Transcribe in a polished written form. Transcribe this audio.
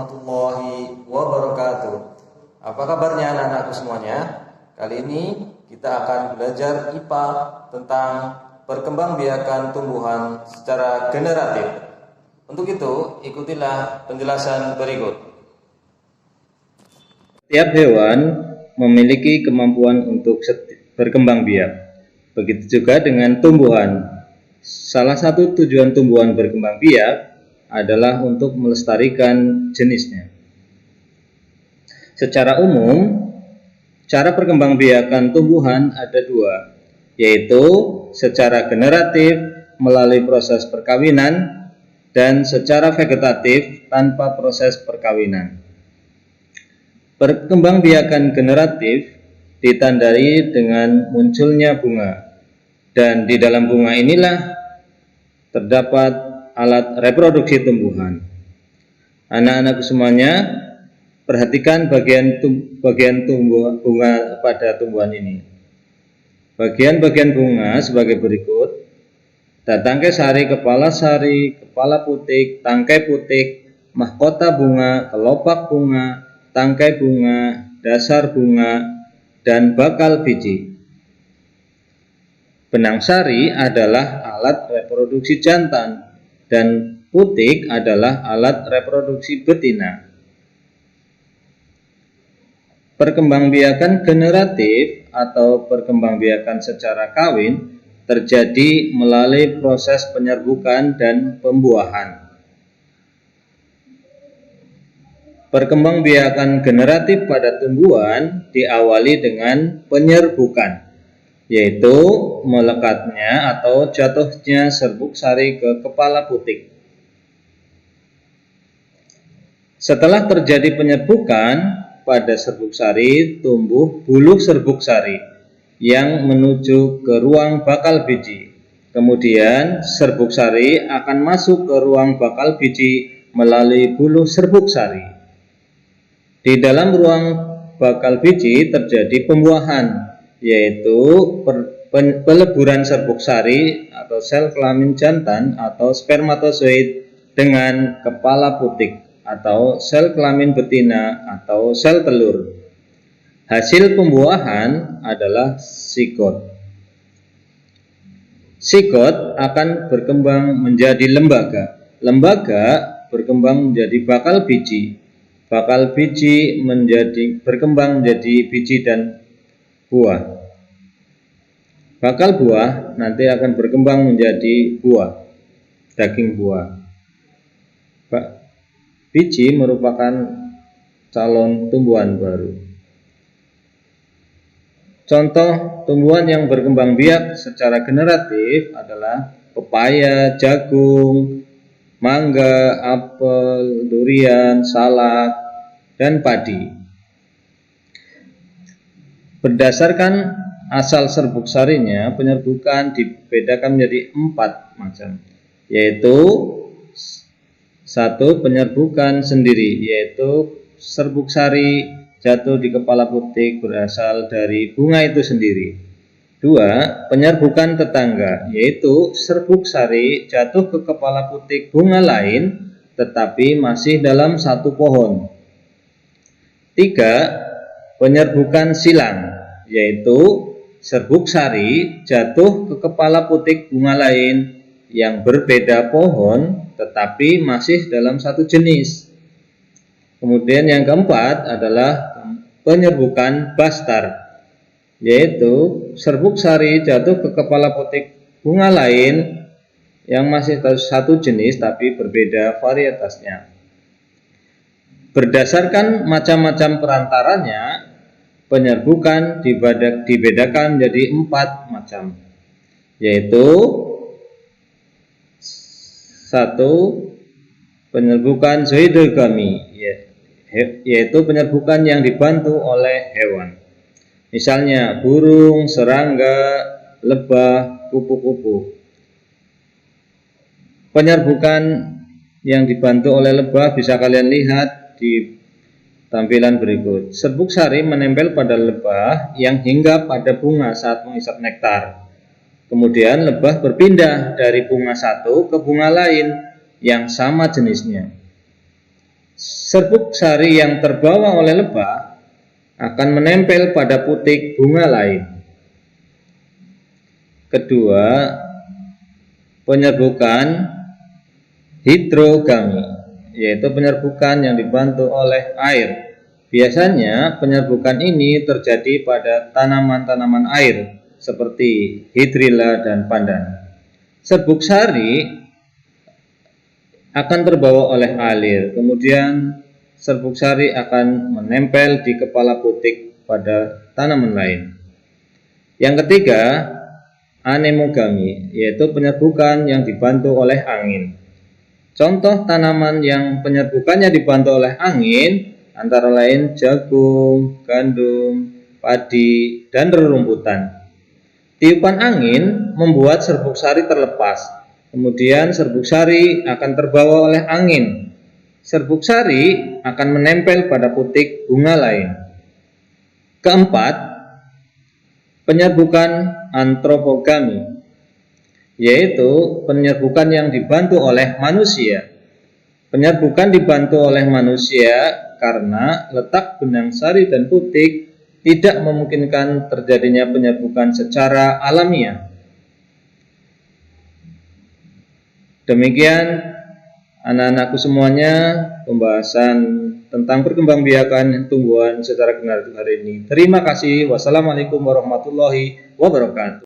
warahmatullahi wabarakatuh. Apa kabarnya anak-anakku semuanya? Kali ini kita akan belajar IPA tentang perkembangbiakan tumbuhan secara generatif. Untuk itu, ikutilah penjelasan berikut. Setiap hewan memiliki kemampuan untuk berkembang biak. Begitu juga dengan tumbuhan. Salah satu tujuan tumbuhan berkembang biak adalah untuk melestarikan jenisnya. Secara umum, cara perkembangbiakan tumbuhan ada dua, yaitu secara generatif melalui proses perkawinan dan secara vegetatif tanpa proses perkawinan. Perkembangbiakan generatif ditandai dengan munculnya bunga, dan di dalam bunga inilah terdapat alat reproduksi tumbuhan. Anak-anak semuanya, perhatikan bagian bunga pada tumbuhan ini. Bagian-bagian bunga sebagai berikut: tangkai sari, kepala putik, tangkai putik, mahkota bunga, kelopak bunga, tangkai bunga, dasar bunga, dan bakal biji. Benang sari adalah alat reproduksi jantan dan putik adalah alat reproduksi betina. Perkembangbiakan generatif atau perkembangbiakan secara kawin terjadi melalui proses penyerbukan dan pembuahan. Perkembangbiakan generatif pada tumbuhan diawali dengan penyerbukan, yaitu melekatnya atau jatuhnya serbuk sari ke kepala putik. Setelah terjadi penyerbukan pada serbuk sari, tumbuh buluh serbuk sari yang menuju ke ruang bakal biji. Kemudian serbuk sari akan masuk ke ruang bakal biji melalui buluh serbuk sari. Di dalam ruang bakal biji terjadi pembuahan, yaitu peleburan serbuk sari atau sel kelamin jantan atau spermatozoid dengan kepala putik atau sel kelamin betina atau sel telur. Hasil pembuahan adalah sigot. Sigot akan berkembang menjadi lembaga. Lembaga berkembang menjadi bakal biji. Bakal biji berkembang menjadi biji dan buah. Bakal buah nanti akan berkembang menjadi buah, daging buah. Biji merupakan calon tumbuhan baru. Contoh tumbuhan yang berkembang biak secara generatif adalah pepaya, jagung, mangga, apel, durian, salak, dan padi. Berdasarkan asal serbuk sarinya, penyerbukan dibedakan menjadi 4 macam, yaitu 1. Penyerbukan sendiri, yaitu serbuk sari jatuh di kepala putik berasal dari bunga itu sendiri. 2. Penyerbukan tetangga, yaitu serbuk sari jatuh ke kepala putik bunga lain tetapi masih dalam satu pohon. 3. Penyerbukan silang, yaitu serbuk sari jatuh ke kepala putik bunga lain yang berbeda pohon tetapi masih dalam satu jenis. Kemudian yang keempat adalah penyerbukan bastar, yaitu serbuk sari jatuh ke kepala putik bunga lain yang masih satu jenis tapi berbeda varietasnya. Berdasarkan macam-macam perantaranya, penyerbukan dibedakan menjadi 4 macam, yaitu 1. Penyerbukan zoidogami, yaitu penyerbukan yang dibantu oleh hewan. Misalnya burung, serangga, lebah, kupu-kupu. Penyerbukan yang dibantu oleh lebah bisa kalian lihat di tampilan berikut. Serbuk sari menempel pada lebah yang hinggap pada bunga saat menghisap nektar. Kemudian lebah berpindah dari bunga satu ke bunga lain yang sama jenisnya. serbuk sari yang terbawa oleh lebah akan menempel pada putik bunga lain. Kedua, penyerbukan hidrogami, yaitu penyerbukan yang dibantu oleh air. Biasanya penyerbukan ini terjadi pada tanaman-tanaman air seperti hidrilla dan pandan. Serbuk sari akan terbawa oleh alir, kemudian serbuk sari akan menempel di kepala putik pada tanaman lain. Yang ketiga, anemogami, yaitu penyerbukan yang dibantu oleh angin. Contoh tanaman yang penyerbukannya dibantu oleh angin antara lain jagung, gandum, padi, dan rerumputan. Tiupan angin membuat serbuk sari terlepas, kemudian serbuk sari akan terbawa oleh angin. Serbuk sari akan menempel pada putik bunga lain. Keempat, penyerbukan antropogami, yaitu penyerbukan yang dibantu oleh manusia. Penyerbukan dibantu oleh manusia karena letak benang sari dan putik tidak memungkinkan terjadinya penyerbukan secara alamiah. Demikian anak-anakku semuanya, pembahasan tentang perkembangbiakan tumbuhan secara generatif hari ini. Terima kasih. Wassalamualaikum warahmatullahi wabarakatuh.